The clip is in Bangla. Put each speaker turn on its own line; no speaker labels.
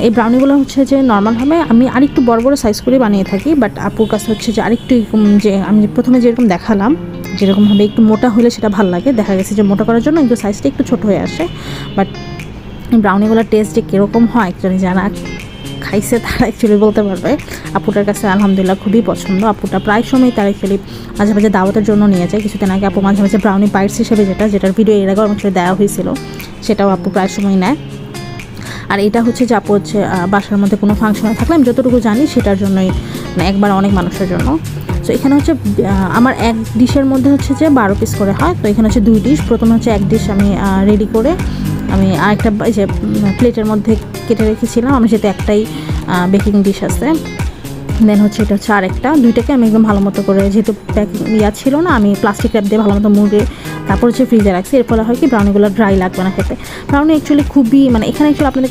এই ব্রাউনিগুলো হচ্ছে যে নর্মালভাবে আমি আরেকটু বড় বড় সাইজ করে বানিয়ে থাকি, বাট আপুর কাছে হচ্ছে যে আরেকটু যে আমি প্রথমে যেরকম দেখালাম যেরকমভাবে একটু মোটা হলে সেটা ভালো লাগে, দেখা গেছে যে মোটা করার জন্য একটু সাইজটা একটু ছোট হয়ে আসে। বাট ব্রাউনিগুলোর টেস্ট যে কীরকম হয় অ্যাকচুয়ালি যারা খাইছে তারা অ্যাকচুয়ালি বলতে পারবে। আপুটার কাছে আলহামদুলিল্লাহ খুবই পছন্দ। আপুটা প্রায় সময় তারা অ্যাকচুয়ালি মাঝে মাঝে দাওয়াতের জন্য নিয়ে যায়। কিছুদিন আগে আপু মাঝে মাঝে ব্রাউনি বাইটস হিসেবে যেটার ভিডিও এর আগেও আমাকে দেওয়া হয়েছিল সেটাও আপু প্রায় সময় নেয়। আর এটা হচ্ছে যে আপু হচ্ছে বাসার মধ্যে কোনো ফাংশনে থাকলে আমি যতটুকু জানি সেটার জন্যই, মানে একবার অনেক মানুষের জন্য। তো এখানে হচ্ছে আমার এক ডিশের মধ্যে হচ্ছে যে 12 পিস করে হয়। তো এখানে হচ্ছে 2 ডিশ, প্রথমে হচ্ছে এক ডিশ আমি রেডি করে আমি আরেকটা যে প্লেটের মধ্যে কেটে রেখেছিলাম, আমার যেহেতু একটাই বেকিং ডিশ আছে। দেন হচ্ছে এটা হচ্ছে আরেকটা, দুইটাকে আমি একদম ভালো মতো করে, যেহেতু প্যাকিং ছিল না, আমি প্লাস্টিক র্যাপ দিয়ে ভালো মতো মুড়ে তারপর হচ্ছে ফ্রিজে রাখছি। এর ফলে হয় কি ব্রাউনিগুলো ড্রাই লাগবে না খেতে। ব্রাউনি অ্যাকচুয়ালি খুবই, মানে এখানে অ্যাকচুয়ালি আপনাদের